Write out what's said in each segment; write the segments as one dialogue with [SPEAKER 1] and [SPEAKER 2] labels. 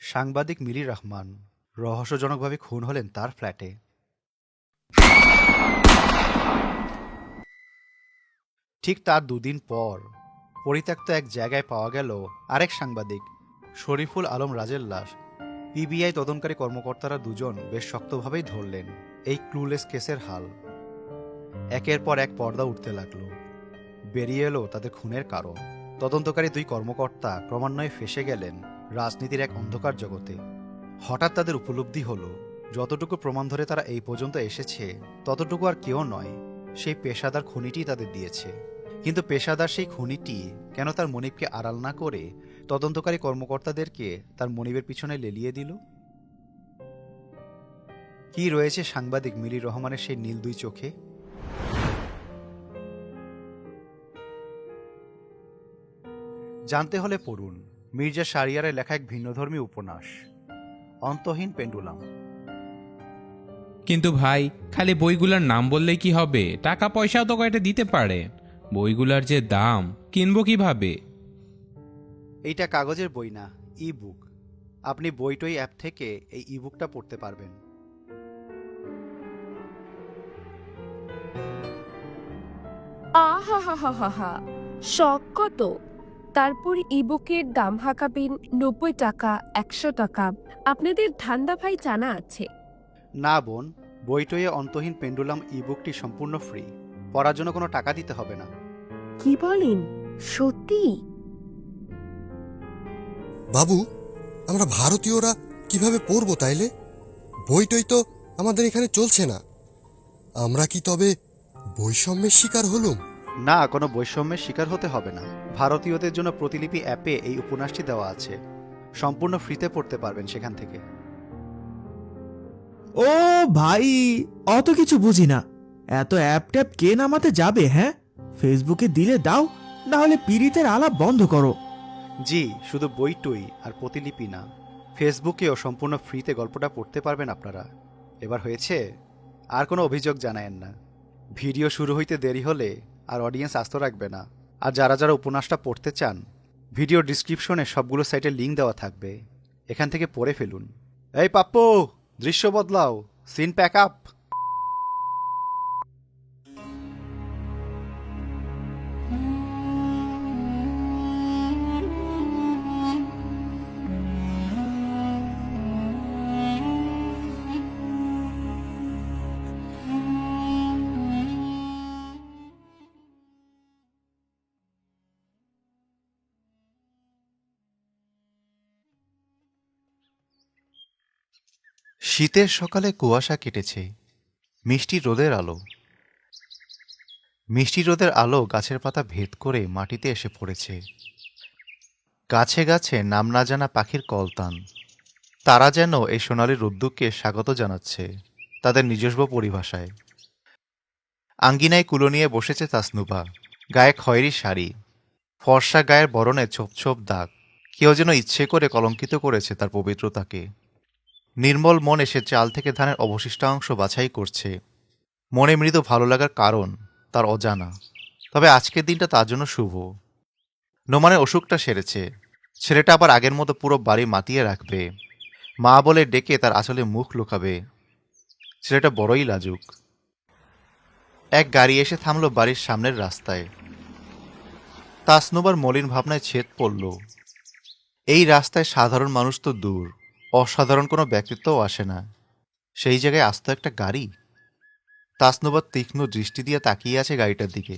[SPEAKER 1] সাংবাদিক মিলি রহমান রহস্যজনকভাবে খুন হলেন তার ফ্ল্যাটে। ঠিক তার দুদিন পর পরিত্যক্ত এক জায়গায় পাওয়া গেল আরেক সাংবাদিক শরীফুল আলম রাজের লাশ। পিবিআই তদন্তকারী কর্মকর্তারা দুজন বেশ শক্তভাবেই ধরলেন এই ক্লুলেস কেসের হাল। একের পর এক পর্দা উঠতে লাগলো, বেরিয়ে এলো তাদের খুনের কারণ। তদন্তকারী দুই কর্মকর্তা ক্রমান্বয়ে ফেঁসে গেলেন রাজনীতির এক অন্ধকার জগতে। হঠাৎ তাদের উপলব্ধি হলো, যতটুকু প্রমাণ ধরে তারা এই পর্যন্ত এসেছে ততটুকু আর কেউ নয়, সেই পেশাদার খুনিটি তাদের দিয়েছে। কিন্তু পেশাদার সেই খুনিটি কেন তার মনিবকে আড়াল না করে তদন্তকারী কর্মকর্তাদেরকে তার মনিবের পিছনে লেলিয়ে দিল? কি রয়েছে সাংবাদিক মিলি রহমানের সেই নীল দুই চোখে? জানতে হলে পড়ুন মির্জা শাহরিয়ারের লেখা এক ভিন্নধর্মী উপন্যাস অন্তহীন পেন্ডুলাম।
[SPEAKER 2] কিন্তু ভাই, খালি বইগুলার নাম বললেই কি হবে? টাকা পয়সাও তো কয়টা দিতে পারে। বইগুলার যে দাম, কিনবো কিভাবে?
[SPEAKER 1] এইটা কাগজের বই না, ই বুক। আপনি বইটই অ্যাপ থেকে এই ই বুকটা পড়তে পারবেন।
[SPEAKER 3] আহা হা হা হা হা, শখ কত! তারপর ইবুকের দাম হাঁকাবেন 90 টাকা, 100 টাকা। আপনাদের ধান্দা ভাই জানা আছে।
[SPEAKER 1] না বোন, বইটইয়ে অন্তহীন পেন্ডুলাম ই বুকটি সম্পূর্ণ ফ্রি। পড়ার জন্য কোনো টাকা দিতে হবে না।
[SPEAKER 3] কি বলেন, সত্যি?
[SPEAKER 4] বাবু, আমরা ভারতীয়রা কিভাবে পড়বো তাইলে? বইটই তো আমাদের এখানে চলছে না। আমরা কি তবে বৈষম্যের শিকার হলুম?
[SPEAKER 1] না, কোনো বৈষম্যের শিকার হতে হবে না। ভারতীয়দের জন্য প্রতিলিপি অ্যাপে এই উপন্যাসটি দেওয়া আছে, সম্পূর্ণ ফ্রিতে পড়তে পারবেন সেখান থেকে।
[SPEAKER 5] ও ভাই, অত কিছু বুঝি না। এত অ্যাপ ট্যাপ কে নামাতে যাবে? হ্যাঁ, ফেসবুকে দিলে দাও, না হলে পীড়িতের আলাপ বন্ধ করো।
[SPEAKER 1] জি, শুধু বইটই আর প্রতিলিপি না, ফেসবুকেও সম্পূর্ণ ফ্রিতে গল্পটা পড়তে পারবেন আপনারা। এবার হয়েছে, আর কোনো অভিযোগ জানায়েন না। ভিডিও শুরু হইতে দেরি হলে আর অডিয়েন্স আস্ত রাখবে না। আর যারা যারা উপন্যাসটা পড়তে চান, ভিডিও ডিসক্রিপশনে সবগুলো সাইটের লিঙ্ক দেওয়া থাকবে, এখান থেকে পড়ে ফেলুন। এই পাপ্পু, দৃশ্য বদলাও, সিন প্যাক আপ। শীতের সকালে কুয়াশা কেটেছে, মিষ্টি রোদের আলো। মিষ্টি রোদের আলো গাছের পাতা ভেদ করে মাটিতে এসে পড়েছে। গাছে গাছে নাম না জানা পাখির কলতান। তারা যেন এই সোনালি রোদ্দুরকে স্বাগত জানাচ্ছে তাদের নিজস্ব পরিভাষায়। আঙ্গিনায় কুলো নিয়ে বসেছে তাসনুভা, গায়ে খয়েরি শাড়ি, ফর্সা গায়ের বরণে ছোপ ছোপ দাগ। কেউ যেন ইচ্ছে করে কলঙ্কিত করেছে তার পবিত্রতাকে। নির্মল মনে সে চাল থেকে ধানের অবশিষ্টাংশ বাছাই করছে। মনে মৃদু ভালো লাগার কারণ তার অজানা, তবে আজকের দিনটা তার জন্য শুভ। নোমানের অসুখটা সেরেছে, ছেলেটা আবার আগের মতো পুরো বাড়ি মাতিয়ে রাখবে, মা বলে ডেকে তার আসলে মুখ লুকাবে। ছেলেটা বড়ই লাজুক। এক গাড়ি এসে থামল বাড়ির সামনের রাস্তায়। তাসনুবার মলিন ভাবনায় ছেদ পড়ল। এই রাস্তায় সাধারণ মানুষ তো দূর, অসাধারণ কোনো ব্যক্তিত্বও আসে না, সেই জায়গায় আস্ত একটা গাড়ি। তাসনুবার তীক্ষ্ণ দৃষ্টি দিয়ে তাকিয়ে আছে গাড়িটার দিকে।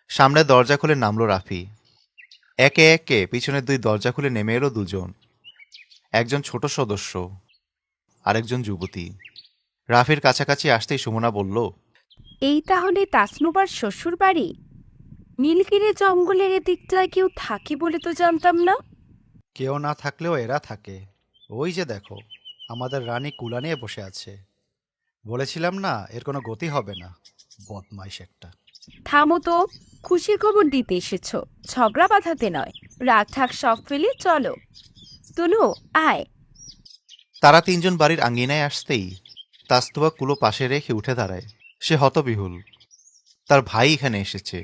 [SPEAKER 1] সামনে দরজা খুলে নামলো রাফি। একে একে পিছনের দুই দরজা খুলে নেমে এলো দুজন, একজন ছোট সদস্য, আরেকজন যুবতী। রাফির কাছাকাছি আসতেই সুমনা বলল,
[SPEAKER 3] এই তাহলে তাসনুবার শ্বশুর বাড়ি? নীলগিরি জঙ্গলের এদিকটায় কেউ থাকে বলে তো জানতাম না।
[SPEAKER 1] কেউ না থাকলেও এরা থাকে। ওই যে দেখো, আমাদের রানী কুলা নিয়ে বসে আছে। বলেছিলাম না এর কোনো গতি হবে না, বদমাইশ একটা।
[SPEAKER 3] থামো তো, খুশির খবর দিতে এসেছো, ঝগড়া বাঁধাতে নয়। রাগ ঠাক সব ফেলে চলো। তুনু, আয়।
[SPEAKER 1] তারা তিনজন বাড়ির আঙ্গিনায় আসতেই তাসনুবা কুলো পাশে রেখে উঠে দাঁড়ায়। সে হতবিহুল। তার ভাই এখানে এসেছে,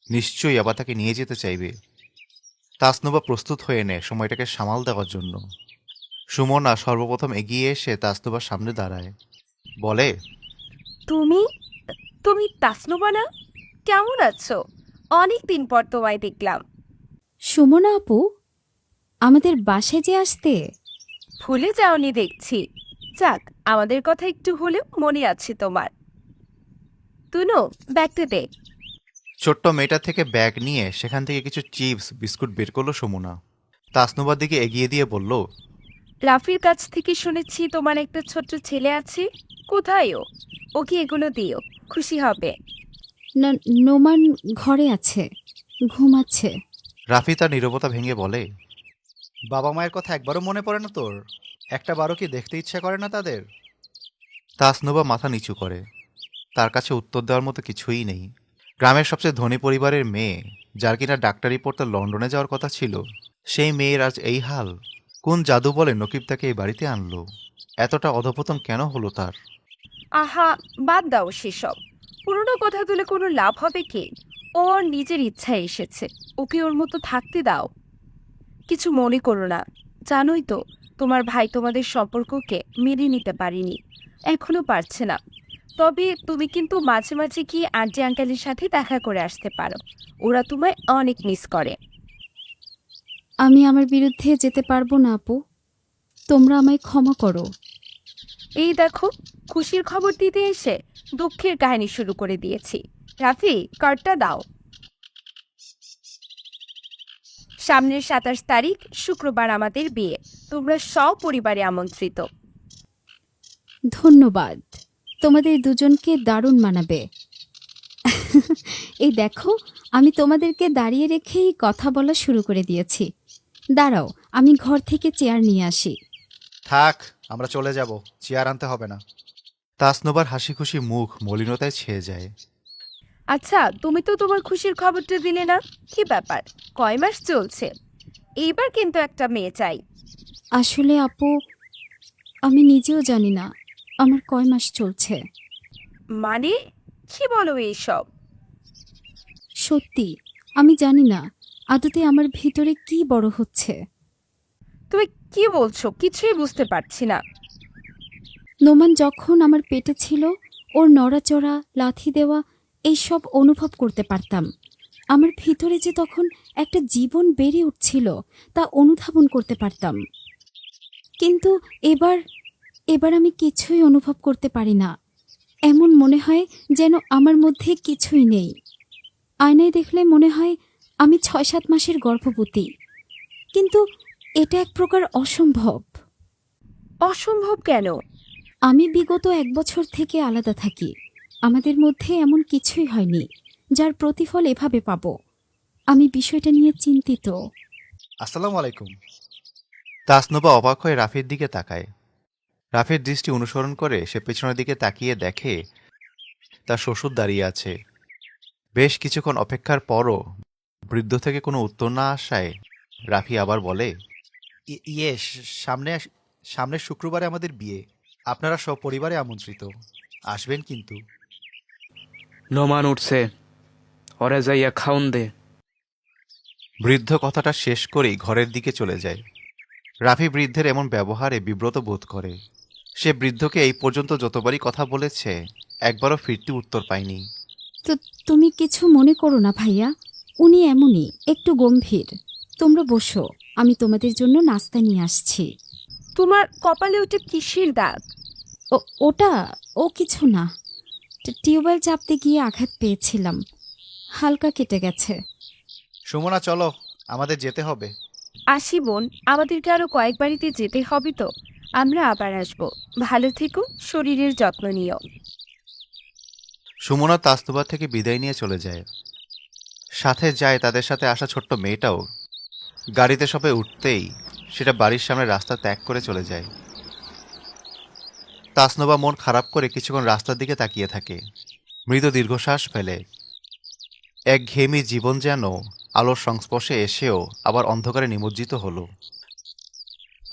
[SPEAKER 1] নিশ্চয়ই আবার তাকে নিয়ে যেতে চাইবে। তাসনুবা প্রস্তুত হয়ে নেয় সময়টাকে সামাল দেওয়ার জন্য। সুমনা সর্বপ্রথম এগিয়ে এসে তাসনুবার সামনে দাঁড়ায়, বলে,
[SPEAKER 3] তুমি তুমি তাসনুবা না? কেমন আছো? অনেক দিন পর তোমায় দেখলাম।
[SPEAKER 6] সুমনা আপু, আমাদের বাসায় যে আসতে।
[SPEAKER 3] ভুলে যাওনি দেখছি। যাক, আমাদের কথা একটু হলেও মনে আছে তোমার। তুনো, ব্যাগটা দে।
[SPEAKER 1] ছোট্ট মেয়েটা থেকে ব্যাগ নিয়ে সেখান থেকে কিছু চিপস বিস্কুট বের করলো সুমনা। তাসনুবার দিকে এগিয়ে দিয়ে বলল,
[SPEAKER 3] রাফির কাছ থেকে শুনেছি তোমার একটা ছোট্ট ছেলে আছে। কোথায় ও? ওকে এগুলো দিও, খুশি হবে।
[SPEAKER 6] না, নোমান ঘরে আছে, ঘুমাচ্ছে।
[SPEAKER 1] রাফি তার নীরবতা ভেঙে বলে,
[SPEAKER 7] বাবা মায়ের কথা একবারও মনে পড়ে না তোর? একটা বারও কি দেখতে ইচ্ছা করে না তাদের?
[SPEAKER 1] তাসনুবা মাথা নিচু করে। তার কাছে উত্তর দেওয়ার মতো কিছুই নেই। গ্রামের সবচেয়ে ধনী পরিবারের মেয়ে, যার কিনা ডাক্তারি পড়তে লন্ডনে যাওয়ার কথা ছিল, সেই মেয়ের আজ এই হাল। কোন জাদু বলে নকিব তাকে এই বাড়িতে আনলো? এতটা অধপতন কেন হলো তার?
[SPEAKER 3] আহা, বাদ দাও সেসব। পুরোনো কথা তুলে কোনো লাভ হবে কি? ও ওর নিজের ইচ্ছায় এসেছে, ওকে ওর মতো থাকতে দাও। কিছু মনে করো না। জানোই তো, তোমার ভাই তোমাদের সম্পর্ককে মেনে নিতে পারেনি, এখনো পারছে না। তবে তুমি কিন্তু মাঝে মাঝে কি আন্টি আঙ্কেলের সাথে দেখা করে আসতে পারো। ওরা তোমায় অনেক মিস করে।
[SPEAKER 6] আমি আমার বিরুদ্ধে যেতে পারবো না আপু, তোমরা আমায় ক্ষমা করো।
[SPEAKER 3] এই দেখো, খুশির খবর দিতে এসে দুঃখের কাহিনী শুরু করে দিয়েছি। রাফি, কার্ডটা দাও। সামনের 27 তারিখ শুক্রবার আমাদের বিয়ে। তোমরা সপরিবারে আমন্ত্রিত।
[SPEAKER 6] ধন্যবাদ, তোমাদের দুজনকে দারুণ মানাবে। এই দেখো, আমি তোমাদেরকে দাঁড়িয়ে রেখেই কথা বলা শুরু করে দিয়েছি। দাঁড়াও, আমি ঘর থেকে চেয়ার নিয়ে আসি।
[SPEAKER 7] থাক, আমরা চলে যাব, চেয়ার আনতে হবে না।
[SPEAKER 1] তাসনুবার হাসি খুশি মুখ মলিনতায় ছেয়ে যায়।
[SPEAKER 3] আচ্ছা, তুমি তো তোমার খুশির খবরটা দিলে না। কি ব্যাপার? কয় মাস চলছে? এইবার কিন্তু একটা মেয়ে চাই।
[SPEAKER 6] আসলে আপু, আমি নিজেও জানি না আমার কয় মাস চলছে।
[SPEAKER 3] মানে কি বলো এইসব?
[SPEAKER 6] সত্যি, আমি জানি না আদতে আমার ভিতরে কি বড় হচ্ছে।
[SPEAKER 3] তুমি কি বলছো? কিছুই বুঝতে পারছি না।
[SPEAKER 6] নোমান যখন আমার পেটে ছিল, ওর নড়াচড়া, লাথি দেওয়া এইসব অনুভব করতে পারতাম। আমার ভিতরে যে তখন একটা জীবন বেড়ে উঠছিল তা অনুধাবন করতে পারতাম। কিন্তু এবার এবার আমি কিছুই অনুভব করতে পারি না। এমন মনে হয় যেন আমার মধ্যে কিছুই নেই। আয়নায় দেখলে মনে হয় আমি ৬-৭ মাসের গর্ভবতী, কিন্তু এটা এক প্রকার অসম্ভব।
[SPEAKER 3] অসম্ভব কেন?
[SPEAKER 6] আমি বিগত ১ বছর থেকে আলাদা থাকি। আমাদের মধ্যে এমন কিছুই হয়নি যার প্রতিফল এভাবে পাব। আমি বিষয়টা নিয়ে চিন্তিত।
[SPEAKER 7] আসসালামু আলাইকুম।
[SPEAKER 1] তাসনুবা অবাক হয়ে রাফির দিকে তাকায়। রাফির দৃষ্টি অনুসরণ করে সে পেছনের দিকে তাকিয়ে দেখে তার শ্বশুর দাঁড়িয়ে আছে। বেশ কিছুক্ষণ অপেক্ষার পরও বৃদ্ধ থেকে কোনো উত্তর না আসায় রাফি আবার বলে,
[SPEAKER 7] ইয়ে, সামনের শুক্রবারে আমাদের বিয়ে। আপনারা সব পরিবারে আমন্ত্রিত, আসবেন কিন্তু।
[SPEAKER 8] নোমান উঠছে, ওরে যাইয়া খাউন দে।
[SPEAKER 1] বৃদ্ধ কথাটা শেষ করেই ঘরের দিকে চলে যায়। রাফি বৃদ্ধের এমন ব্যবহারে বিব্রত বোধ করে। সে বৃদ্ধকে এই পর্যন্ত যতবারই কথা বলেছে, একবারও ফিরতি উত্তর পায়নি।
[SPEAKER 6] তো তুমি কিছু মনে করো না ভাইয়া, উনি এমনই, একটু গম্ভীর। তোমরা বসো, আমি তোমাদের জন্য নাস্তা নিয়ে আসছি।
[SPEAKER 3] তোমার কপালে ওটা কিসের দাগ?
[SPEAKER 6] ওটা ও কিছু না, টিউবওয়েল চাপতে গিয়ে আঘাত পেয়েছিলাম, হালকা কেটে গেছে।
[SPEAKER 7] সুমনা, চলো, আমাদের যেতে হবে।
[SPEAKER 3] আসি বোন, আমাদেরকে আরো কয়েক বাড়িতে যেতে হবে তো। আমরা আবার আসবো। ভালো থেকো, শরীরের যত্ন নিও।
[SPEAKER 1] সুমনা তাসনুবা থেকে বিদায় নিয়ে চলে যায়। সাথে যায় তাদের সাথে আসা ছোট্ট মেয়েটাও। গাড়িতে সবাই উঠতেই সেটা বাড়ির সামনে রাস্তা ত্যাগ করে চলে যায়। তাসনুবা মন খারাপ করে কিছুক্ষণ রাস্তার দিকে তাকিয়ে থাকে। মৃদু দীর্ঘশ্বাস ফেলে। একঘেয়েমি জীবন যেন আলোর সংস্পর্শে এসেও আবার অন্ধকারে নিমজ্জিত হলো।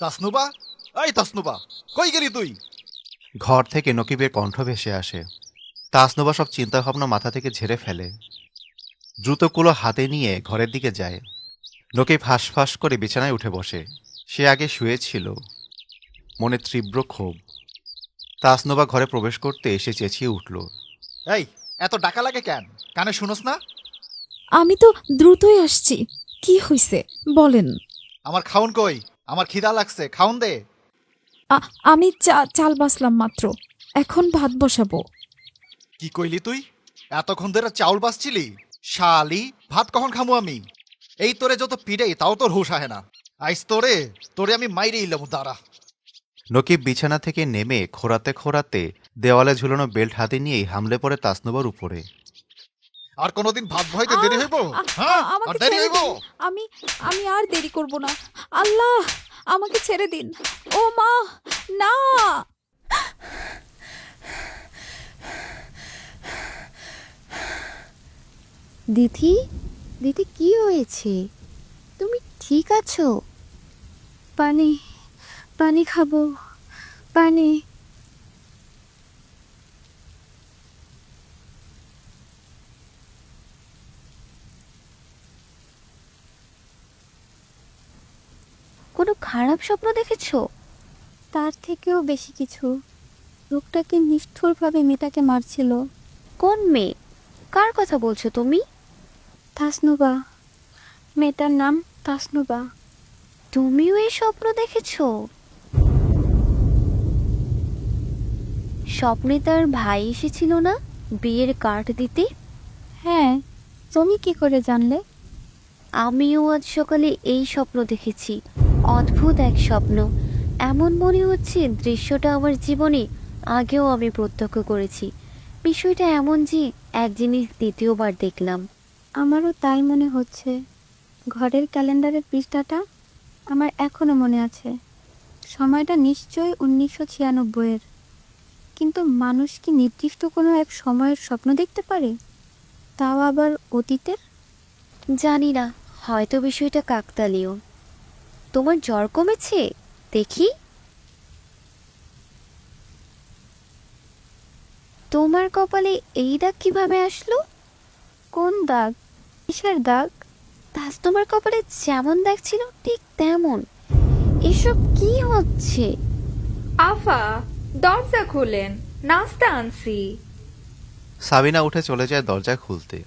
[SPEAKER 7] তাসনুবা, এই তাসনুবা, কই গেলি তুই?
[SPEAKER 1] ঘর থেকে নকিবের কণ্ঠ ভেসে আসে। তাসনুবা সব চিন্তাভাবনা মাথা থেকে ঝেড়ে ফেলে। দ্রুত কুলো হাতে নিয়ে ঘরের দিকে যায়। নকিব হাঁসফাঁস করে বিছানায় উঠে বসে। সে আগে শুয়েছিল, মনে তীব্র ক্ষোভ। তাসনোবা ঘরে প্রবেশ করতে এসে চেঁচিয়ে উঠল।
[SPEAKER 7] এই, এত ডাকা লাগে কেন? কানে শুনোস না?
[SPEAKER 6] আমি তো দ্রুতই আসছি। কি হইছে বলেন।
[SPEAKER 7] আমার খাউন কই? আমার খিদা লাগছে, খাউন দে।
[SPEAKER 6] আমি চাল বাসলাম মাত্র, এখন ভাত বসাবো।
[SPEAKER 7] কি কইলি তুই? এতক্ষণ ধরে চাউল বাসছিলি? শালি, ভাত কখন খামু আমি? এই তোরে যত পিড়েই তাও তোর হুশ আহে না। আইস তোরে আমি মাইরে ইলাম, দাঁড়া।
[SPEAKER 1] নকিব বিছানা থেকে নেমে খোঁড়াতে খোঁড়াতে দেওয়ালে ঝুলানো বেল্ট হাতে নিয়েই হামলে পড়ে তাসনোবার উপরে।
[SPEAKER 7] আর কোনোদিন ভাত বহাইতে দেরি হইব? হ্যাঁ, আর
[SPEAKER 6] আমাকে
[SPEAKER 7] দেরি
[SPEAKER 6] ছেড়ে
[SPEAKER 7] হইব?
[SPEAKER 6] দিন। আমি আর দেরি করব না। আল্লাহ, আমাকে ছেড়ে দিন। ও মা, না।
[SPEAKER 9] দিদি, দিদি কি হয়েছে? তুমি ঠিক আছো?
[SPEAKER 3] পানি, পানি খাবো, পানি।
[SPEAKER 9] কোনো খারাপ স্বপ্ন দেখেছো?
[SPEAKER 10] তার থেকেও বেশি কিছু। লোকটাকে নিষ্ঠুরভাবে মেয়েটাকে মারছিল।
[SPEAKER 9] কোন মেয়ে? কার কথা বলছো তুমি?
[SPEAKER 10] তাসনুবা, মেয়েটার নাম তাসনুবা।
[SPEAKER 9] তুমিও এই স্বপ্ন দেখেছো? স্বপ্নে তার ভাই এসেছিল না বিয়ের কার্ড দিতে?
[SPEAKER 10] হ্যাঁ, তুমি কি করে জানলে?
[SPEAKER 9] আমিও আজ সকালে এই স্বপ্ন দেখেছি। অদ্ভুত এক স্বপ্ন। এমন মনে হচ্ছে দৃশ্যটা আমার জীবনে আগেও আমি প্রত্যক্ষ করেছি। বিষয়টা এমন যে এক জিনিস দ্বিতীয়বার দেখলাম।
[SPEAKER 10] আমারও তাই মনে হচ্ছে। ঘরের ক্যালেন্ডারের পৃষ্ঠাটা আমার এখনো মনে আছে। সময়টা নিশ্চয়ই 1996-এর। কিন্তু মানুষ কি নির্দিষ্ট কোনো এক সময়ের স্বপ্ন দেখতে পারে, তাও আবার অতীতের?
[SPEAKER 9] জানি না, হয়তো বিষয়টা কাকতালীয়। তোমার জ্বর কমেছে দেখি। তোমার কপালে এই দাগ কিভাবে আসলো?
[SPEAKER 10] কোন দাগ? কিসের দাগ?
[SPEAKER 9] তাজ তোমার কপালে যেমন দাগ ছিল ঠিক তেমন। এসব কি হচ্ছে?
[SPEAKER 11] আফা, দরজা খোলেন, নাস্তা আনছি।
[SPEAKER 1] সাবিনা উঠে চলে যায় দরজা খুলতে।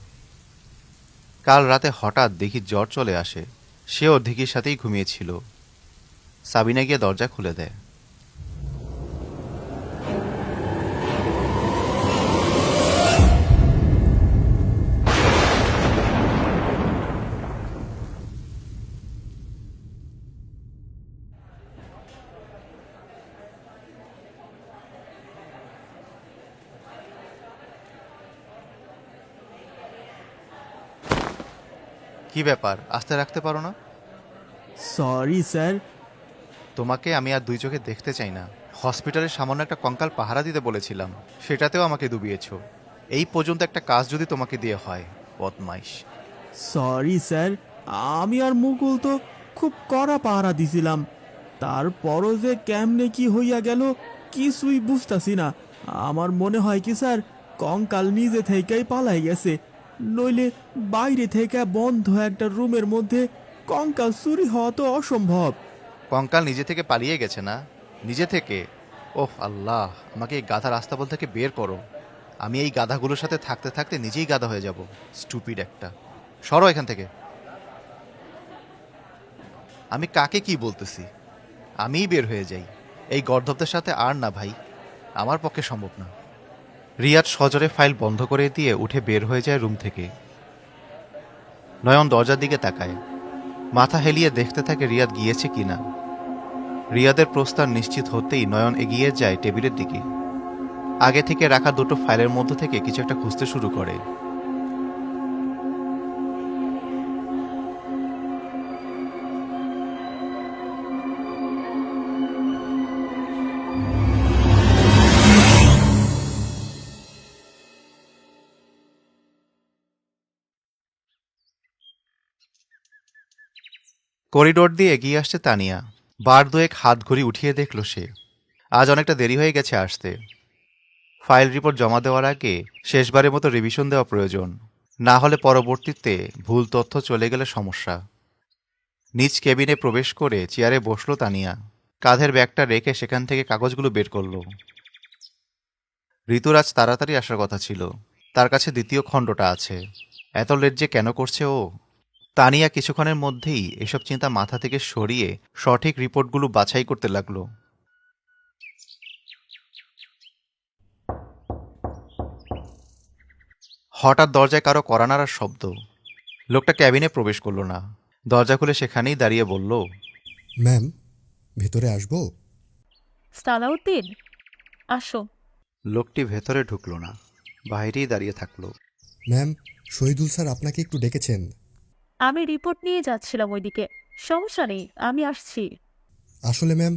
[SPEAKER 1] কাল রাতে হঠাৎ দেখি জ্বর চলে আসে। সেও ধিকির সাথেই ঘুমিয়েছিল। সাবিনা গিয়ে দরজা খুলে দেয়। কি ব্যাপার, আস্তে রাখতে পারো না?
[SPEAKER 5] Sorry sir.
[SPEAKER 1] তোমাকে আমি আর দুই চোখে দেখতে চাই না। হসপিটালে সামান্য একটা কঙ্কাল পাহারা দিতে বলেছিলাম, সেটাতেও আমাকে ডুবিয়েছো। এই পর্যন্ত একটা কাজ যদি তোমাকে দিয়ে হয়, বদমাইশ।
[SPEAKER 5] সরি স্যার, আমি আর মুকুল তো খুব কড়া পাহারা দিছিলাম। তারপরও যে কেমনে কি হইয়া গেল কিছুই বুঝতাছি না। আমার মনে হয় কি স্যার, কঙ্কাল নিজে থেকেই পালাই গেছে, নইলে বাইরে থেকে বন্ধ একটা রুমের মধ্যে কঙ্কাল চুরি হওয়া তো অসম্ভব।
[SPEAKER 1] কঙ্কাল নিজে থেকে পালিয়ে গেছে না? নিজে থেকে? ওহ আল্লাহ, আমাকে এই গাধা রাস্তাবল থেকে বের করো। আমি এই গাধাগুলোর সাথে থাকতে থাকতে নিজেই গাধা হয়ে যাব। স্টুপিড একটা। সরো এখান থেকে। আমি কাকে কি বলতেছি? আমিই বের হয়ে যাই। এই গর্ধবদের সাথে আর না ভাই, আমার পক্ষে সম্ভব না। রিয়াদ সজোরে ফাইল বন্ধ করে দিয়ে উঠে বের হয়ে যায় রুম থেকে। নয়ন দরজার দিকে তাকায়। মাথা হেলিয়ে দেখতে থাকে রিয়াদ গিয়েছে কিনা। রিয়াদের প্রস্থান নিশ্চিত হতেই নয়ন এগিয়ে যায় টেবিলের দিকে। আগে থেকে রাখা দুটো ফাইলের মধ্য থেকে কিছু একটা খুঁজতে শুরু করে। করিডোর দিয়ে এগিয়ে আসছে তানিয়া। বার দুয়েক হাত ঘড়ি উঠিয়ে দেখল সে আজ অনেকটা দেরি হয়ে গেছে আসতে। ফাইল রিপোর্ট জমা দেওয়ার আগে শেষবারের মতো রিভিশন দেওয়া প্রয়োজন, না হলে পরবর্তীতে ভুল তথ্য চলে গেলে সমস্যা। নিজ কেবিনে প্রবেশ করে চেয়ারে বসল তানিয়া। কাঁধের ব্যাগটা রেখে সেখান থেকে কাগজগুলো বের করলো। ঋতুরাজ তাড়াতাড়ি আসার কথা ছিল, তার কাছে দ্বিতীয় খণ্ডটা আছে। এত লেট যে কেন করছে ও? তানিয়া কিছুক্ষণের মধ্যেই এসব চিন্তা মাথা থেকে সরিয়ে সঠিক রিপোর্টগুলো বাছাই করতে লাগলো। হঠাৎ দরজায় কারো কড়া নাড়ার শব্দ। লোকটা ক্যাবিনে প্রবেশ করলো না, দরজা খুলে সেখানেই দাঁড়িয়ে বলল,
[SPEAKER 4] ম্যাম, ভেতরে আসবো?
[SPEAKER 3] সালাউদ্দিন, আসো।
[SPEAKER 1] লোকটি ভেতরে ঢুকলো না, বাইরেই দাঁড়িয়ে থাকলো।
[SPEAKER 4] ম্যাম, শহীদুল স্যার আপনাকে একটু ডেকেছেন।
[SPEAKER 3] আমি রিপোর্ট নিয়ে যাচ্ছিলাম ওইদিকে, সমস্যা নেই, আমি আসছি।
[SPEAKER 4] আসলে ম্যাম,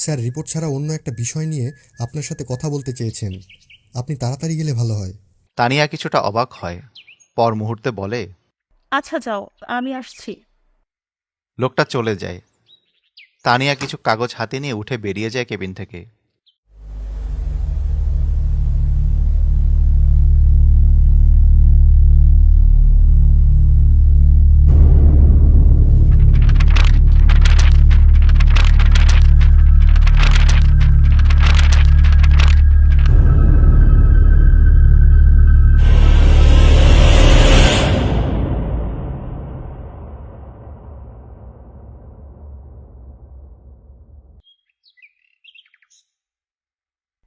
[SPEAKER 4] স্যার রিপোর্ট ছাড়া অন্য একটা বিষয় নিয়ে আপনার সাথে কথা বলতে চেয়েছেন। আপনি তাড়াতাড়ি গেলে ভালো হয়।
[SPEAKER 1] তানিয়া কিছুটা অবাক হয়, পর মুহূর্তে বলে,
[SPEAKER 3] আচ্ছা যাও, আমি আসছি।
[SPEAKER 1] লোকটা চলে যায়। তানিয়া কিছু কাগজ হাতে নিয়ে উঠে বেরিয়ে যায় কেবিন থেকে।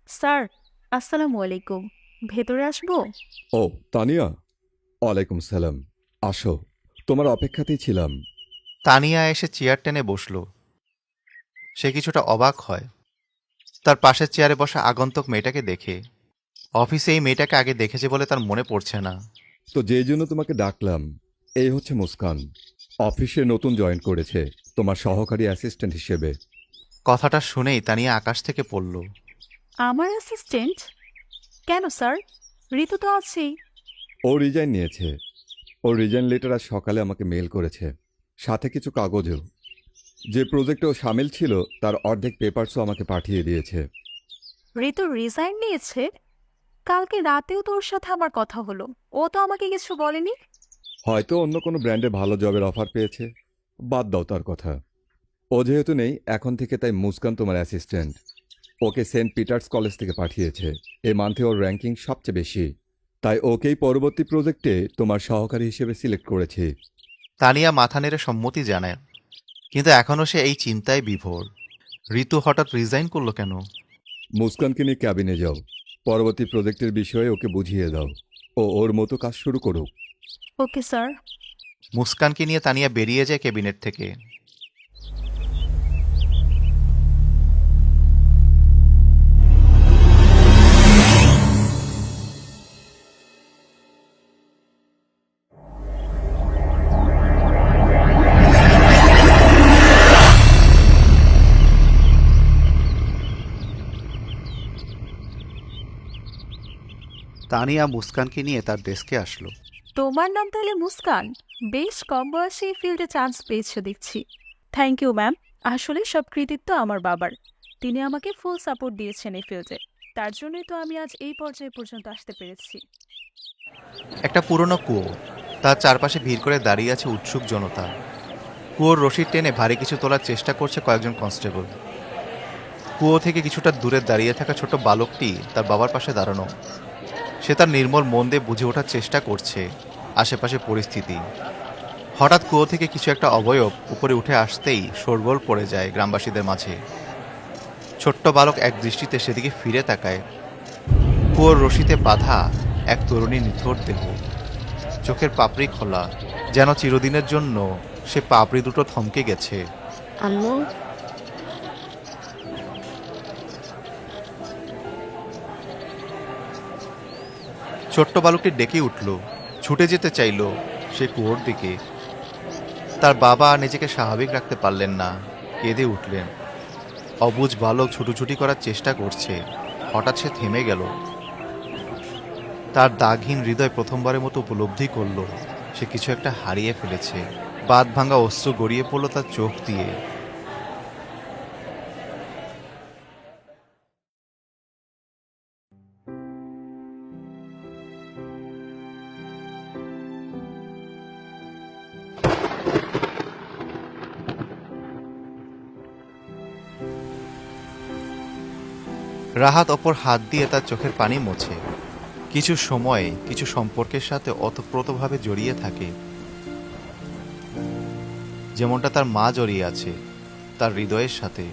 [SPEAKER 3] স্যার, আসসালামু আলাইকুম, ভেতরে আসবো?
[SPEAKER 12] ও তানিয়া, ওয়ালাইকুম সালাম। আসো, তোমার অপেক্ষাতেই ছিলাম।
[SPEAKER 1] তানিয়া এসে চেয়ার টেনে বসল। সে কিছুটা অবাক হয় তার পাশের চেয়ারে বসা আগন্তুক মেয়েটাকে দেখে। অফিসে এই মেয়েটাকে আগে দেখেছে বলে তার মনে পড়ছে না।
[SPEAKER 12] তো যেই জন্য তোমাকে ডাকলাম, এই হচ্ছে মুস্কান। অফিসে নতুন জয়েন করেছে তোমার সহকারী অ্যাসিস্ট্যান্ট হিসেবে।
[SPEAKER 1] কথাটা শুনেই তানিয়া আকাশ থেকে পড়ল।
[SPEAKER 3] আমার অ্যাসিস্ট্যান্ট? কেন স্যার, ঋতু তো আছেই।
[SPEAKER 12] ও রিজাইন নিয়েছে। ওর রিজাইন লেটার আজ সকালে আমাকে মেল করেছে, সাথে কিছু কাগজও। যে প্রজেক্টে ও সামিল ছিল তার অর্ধেক পেপারসও আমাকে পাঠিয়ে দিয়েছে।
[SPEAKER 3] ঋতু রিজাইন নিয়েছে? কালকে রাতেও তো ওর সাথে আমার কথা হলো, ও তো আমাকে কিছু বলেনি।
[SPEAKER 12] হয়তো অন্য কোনো ব্র্যান্ডে ভালো জবের অফার পেয়েছে, বাদ দাও তার কথা। ও যেহেতু নেই এখন থেকে, তাই মুস্কান তোমার অ্যাসিস্ট্যান্ট। ওকে সেন্ট পিটার্স কলেজ থেকে পাঠিয়েছে। এই মান্থে ওর র্যাঙ্কিং সবচেয়ে বেশি, তাই ওকেই পরবর্তী প্রজেক্টে তোমার সহকারী হিসেবে সিলেক্ট করেছি।
[SPEAKER 1] তানিয়া মাথা নেড়ে সম্মতি জানায়, কিন্তু এখনও সে এই চিন্তায় বিভোর। ঋতু হঠাৎ রিজাইন করলো কেন?
[SPEAKER 12] মুস্কানকে নিয়ে ক্যাবিনে যাও, পরবর্তী প্রজেক্টের বিষয়ে ওকে বুঝিয়ে দাও। ও ওর মতো কাজ শুরু করুক।
[SPEAKER 3] Okay sir.
[SPEAKER 1] মুস্কানকে নিয়ে তানিয়া বেরিয়ে যায় ক্যাবিনেট থেকে। তানিয়া মুস্কানকে নিয়ে তার ডেস্কে আসলো।
[SPEAKER 3] তোমার নাম তাহলে মুস্কান? বেশ কম বয়সে এই ফিল্ডে চান্স পেয়েছো দেখছি। থ্যাংক ইউ ম্যাম, আসলে সব কৃতিত্ব আমার বাবার। তিনি আমাকে ফুল সাপোর্ট দিয়েছেন এই ফিল্ডে, তার জন্যই তো আমি আজ এই পর্যায়ে পর্যন্ত আসতে পেরেছি।
[SPEAKER 1] একটা পুরনো কুয়ো, তার চারপাশে ভিড় করে দাঁড়িয়ে আছে উৎসুক জনতা। কুয়োর রশি টেনে ভারী কিছু তোলার চেষ্টা করছে কয়েকজন কনস্টেবল। কুয়ো থেকে কিছুটা দূরে দাঁড়িয়ে থাকা ছোট বালকটি তার বাবার পাশে দাঁড়ানো। সে তার নির্মল মন দিয়ে বুঝে ওঠার চেষ্টা করছে আশেপাশে পরিস্থিতি। হঠাৎ কুয়ো থেকে কিছু একটা অবয়ব উপরে উঠে আসতেই শোরগোল পড়ে যায় গ্রামবাসীদের মাঝে। ছোট্ট বালক এক দৃষ্টিতে সেদিকে ফিরে তাকায়। কুয়োর রশিতে বাঁধা এক তরুণীর নিথর দেহ, চোখের পাপড়ি খোলা, যেন চিরদিনের জন্য সে পাপড়ি দুটো থমকে গেছে।
[SPEAKER 9] আম্মু,
[SPEAKER 1] ছোট্ট বালকটি ডেকে উঠল, ছুটে যেতে চাইল সে কুয়োর দিকে। তার বাবা নিজেকে স্বাভাবিক রাখতে পারলেন না, কেঁদে উঠলেন। অবুঝ বালক ছুটোছুটি করার চেষ্টা করছে, হঠাৎ সে থেমে গেল। তার দাগহীন হৃদয় প্রথমবারের মতো উপলব্ধি করল সে কিছু একটা হারিয়ে ফেলেছে। বাঁধ ভাঙা অশ্রু গড়িয়ে পড়ল তার চোখ দিয়ে। রাহাত অপর হাত দিয়ে তার চোখের পানি মোছে। কিছু সময় কিছু সম্পর্কের সাথে ওতপ্রোতভাবে জড়িয়ে থাকে, যেমনটা তার মা জড়িয়ে আছে তার হৃদয়ের সাথে।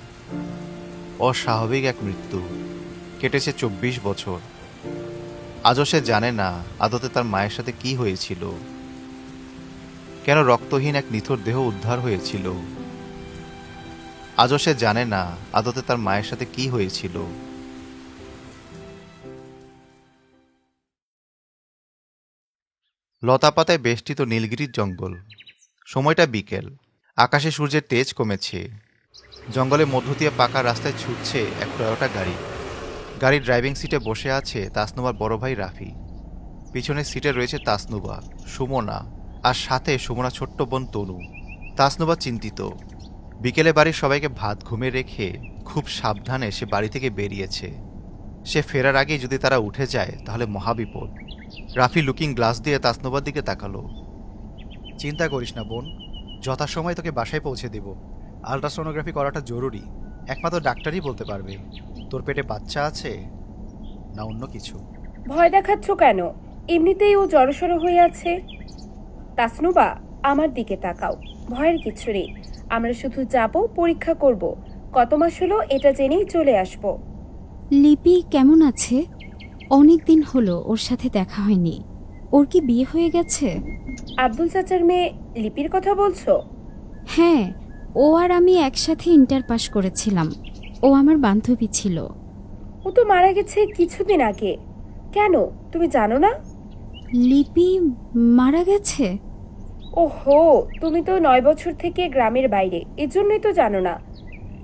[SPEAKER 1] অস্বাভাবিক এক মৃত্যু। কেটেছে 24 বছর। আজও সে জানে না আদতে তার মায়ের সাথে কি হয়েছিল, কেন রক্তহীন এক নিথর দেহ উদ্ধার হয়েছিল। আজও সে জানে না আদতে তার মায়ের সাথে কি হয়েছিল। লতাপাতায় বেষ্টিত নীলগিরির জঙ্গল। সময়টা বিকেল। আকাশে সূর্যের তেজ কমেছে। জঙ্গলের মধ্য দিয়ে পাকা রাস্তায় ছুটছে এক টয়োটা গাড়ি। গাড়ির ড্রাইভিং সিটে বসে আছে তাসনুবার বড় ভাই রাফি। পিছনের সিটে রয়েছে তাসনুবা, সুমনা আর সাথে সুমনা ছোট্ট বোন তনু। তাসনুবা চিন্তিত। বিকেলে বাড়ির সবাইকে ভাত ঘুমে রেখে খুব সাবধানে সে বাড়ি থেকে বেরিয়েছে। সে ফেরার আগেই যদি তারা উঠে যায় তাহলে মহাবিপদ। রাফি লুকিং গ্লাস দিয়ে তাসনুবার দিকে তাকালো।
[SPEAKER 7] চিন্তা করিস না বোন, যথাসময়ে তোকে বাসায় পৌঁছে দেব। আলট্রাসোনোগ্রাফি করাটা জরুরি, একমাত্র ডাক্তারই বলতে পারবে তোর পেটে বাচ্চা আছে না অন্য কিছু।
[SPEAKER 3] ভয় দেখাচ্ছ কেন? এমনিতেই ও জড়সড় হয়ে আছে। তাসনুবা, আমার দিকে তাকাও। ভয়ের কিছু নেই, আমরা শুধু যাব, পরীক্ষা করব। কত মাস হলো এটা জেনেই চলে আসব।
[SPEAKER 6] লিপি কেমন আছে? অনেক দিন হলো ওর সাথে দেখা হয়নি। ওর কি বিয়ে হয়ে গেছে?
[SPEAKER 3] আব্দুল চাচার মেয়ে লিপির কথা বলছো?
[SPEAKER 6] হ্যাঁ, ও আর আমি একসাথে ইন্টার পাস করেছিলাম। ও আমার বান্ধবী ছিল।
[SPEAKER 3] ও তো মারা গেছে কিছুদিন আগে। কেন, তুমি জানো না?
[SPEAKER 6] লিপি মারা গেছে?
[SPEAKER 3] ওহো, তুমি তো 9 বছর থেকে গ্রামের বাইরে, এজন্যই তো জানো না।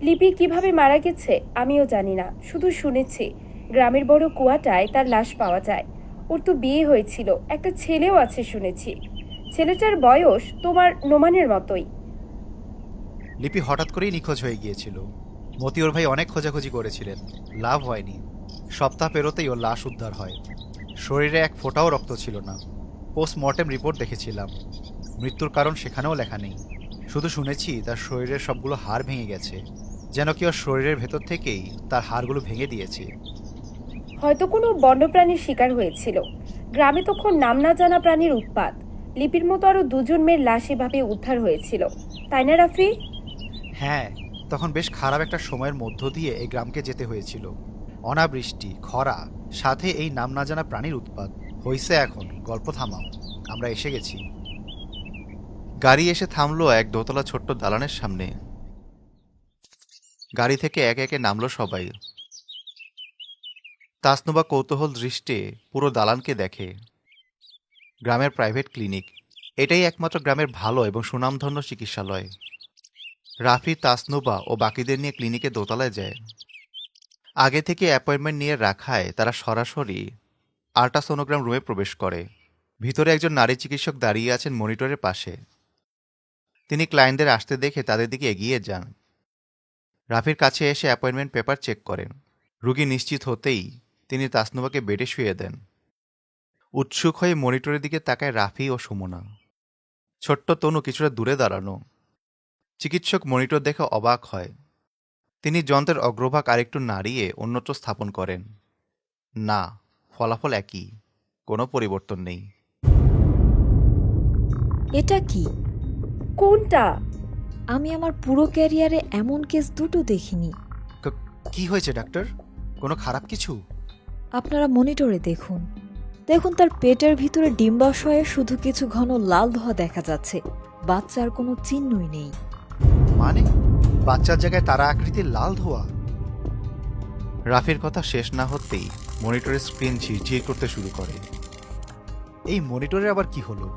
[SPEAKER 3] লিপি কিভাবে মারা গেছে আমিও জানি না, শুধু শুনেছি গ্রামের বড় কুয়াটায় তার লাশ পাওয়া যায়। ওর তো বিয়ে হয়েছিল, একটা ছেলেও আছে শুনেছি। ছেলেটার বয়স তোমার নোমানের মতোই।
[SPEAKER 7] লিপি হঠাৎ করেই নিখোঁজ হয়ে গিয়েছিল। মতিউর ভাই অনেক খোঁজাখুঁজি করেছিলেন, লাভ হয়নি। সপ্তাহ পেরোতেই ওর লাশ উদ্ধার হয়। শরীরে এক ফোঁটাও রক্ত ছিল না। পোস্টমর্টেম রিপোর্ট দেখেছিলাম, মৃত্যুর কারণ সেখানেও লেখা নেই। শুধু শুনেছি তার শরীরের সবগুলো হাড় ভেঙে গেছে, যেন কি ওর শরীরের ভেতর থেকেই তার হাড়গুলো ভেঙে দিয়েছে।
[SPEAKER 3] হয়তো কোনো বন্যপ্রাণীর শিকার হয়েছিল। গ্রামে তখন নাম না জানা প্রাণীর উৎপাত। লিপির মতো আরো 2জন মেয়ের লাশ এভাবে উদ্ধার হয়েছিল, তাই না রাফি?
[SPEAKER 7] হ্যাঁ, তখন বেশ খারাপ একটা সময়ের মধ্য দিয়ে এই গ্রামকে যেতে হয়েছিল। অনাবৃষ্টি, খরা, সাথে এই নাম না জানা প্রাণীর উৎপাত হয়েছে। এখন গল্প থামাও, আমরা এসে গেছি।
[SPEAKER 1] গাড়ি এসে থামলো এক দোতলা ছোট্ট দালানের সামনে। গাড়ি থেকে একে একে নামলো সবাই। তাসনুবা কৌতূহল দৃষ্টে পুরো দালানকে দেখে। গ্রামের প্রাইভেট ক্লিনিক, এটাই একমাত্র গ্রামের ভালো এবং সুনামধন্য চিকিৎসালয়। রাফি, তাসনুবা ও বাকিদের নিয়ে ক্লিনিকে দোতলায় যায়। আগে থেকে অ্যাপয়েন্টমেন্ট নিয়ে রাখায় তারা সরাসরি আল্ট্রাসোনোগ্রাম রুমে প্রবেশ করে। ভিতরে একজন নারী চিকিৎসক দাঁড়িয়ে আছেন মনিটরের পাশে। তিনি ক্লায়েন্টদের আসতে দেখে তাদের দিকে এগিয়ে যান। রাফির কাছে এসে অ্যাপয়েন্টমেন্ট পেপার চেক করেন। রোগী নিশ্চিত হতেই তিনি তাসনুবাকে বেডে শুয়ে দেন। উৎসুক হয়ে মনিটরের দিকে তাকায় রাফি ও সুমনা। ছোট্ট তনু কিছুটা দূরে দাঁড়ানো। চিকিৎসক মনিটর দেখে অবাক হয়। তিনি যন্ত্রের অগ্রভাগ আরেকটু নাড়িয়ে অন্যত্র স্থাপন করেন। না, ফলাফল একই, কোনো পরিবর্তন নেই।
[SPEAKER 13] এটা কি?
[SPEAKER 3] কোনটা?
[SPEAKER 13] আমি আমার পুরো ক্যারিয়ারে এমন কেস দুটো দেখিনি।
[SPEAKER 7] কি হয়েছে ডাক্তার? কোনো খারাপ কিছু?
[SPEAKER 13] আপনারা মনিটরে দেখুন। দেখুন, তার পেটের ভিতরে ডিম্বাশয়ে শুধু কিছু ঘন লাল ধোঁয়া দেখা যাচ্ছে। বাচ্চার কোনো চিহ্নই নেই।
[SPEAKER 7] মানে বাচ্চার জায়গায় তারা আকৃতির লাল ধোঁয়া?
[SPEAKER 1] রাফির কথা শেষ না হতেই মনিটরের স্ক্রিন ঝিরঝির করতে শুরু করে।
[SPEAKER 7] এই মনিটরে আবার কি হলো?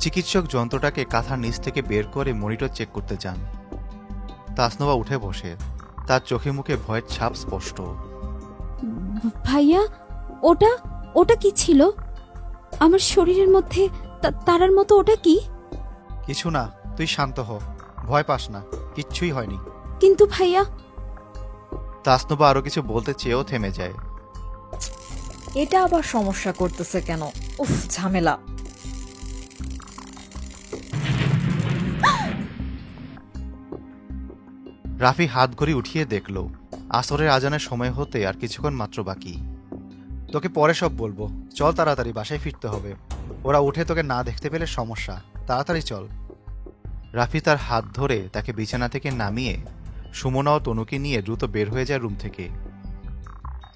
[SPEAKER 1] চিকিৎসক যন্ত্রটাকে কাঁথার নিচ থেকে বের করে মনিটর চেক করতে যান। তাসনুবা উঠে বসে। তার চোখে মুখে ভয়ের ছাপ স্পষ্ট।
[SPEAKER 6] ভাইয়া, ওটা ওটা কি ছিল? আমার শরীরের মধ্যে তারার মতো ওটা কি?
[SPEAKER 7] কিছু না, তুই শান্ত হ, ভয় পাস না, কিচ্ছুই হয়নি।
[SPEAKER 6] কিন্তু ভাইয়া।
[SPEAKER 1] তাসনুবা আরো কিছু বলতে চেয়েও থেমে যায়।
[SPEAKER 13] এটা আবার সমস্যা করতেছে কেন? উফ, ঝামেলা।
[SPEAKER 1] রাফি হাত ঘড়ি উঠিয়ে দেখল আসরের আজানের সময় হতে আর কিছুক্ষণ মাত্র বাকি।
[SPEAKER 7] তোকে পরে সব বলবো, চল তাড়াতাড়ি, বাসায় ফিরতে হবে। ওরা উঠে তোকে না দেখতে পেলে সমস্যা, তাড়াতাড়ি চল।
[SPEAKER 1] রাফি তার হাত ধরে তাকে বিছানা থেকে নামিয়ে সুমনা ও তনুকে নিয়ে দ্রুত বের হয়ে যায় রুম থেকে।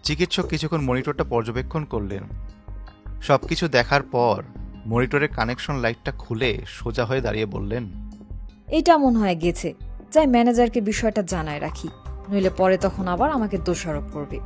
[SPEAKER 1] চিকিৎসক কিছুক্ষণ মনিটরটা পর্যবেক্ষণ করলেন। সবকিছু দেখার পর মনিটরের কানেকশন লাইটটা খুলে সোজা হয়ে দাঁড়িয়ে বললেন,
[SPEAKER 13] এটা মনে হয় গেছে, যাই ম্যানেজারকে বিষয়টা জানায় রাখি, নইলে পরে তখন আবার আমাকে দোষারোপ করবে।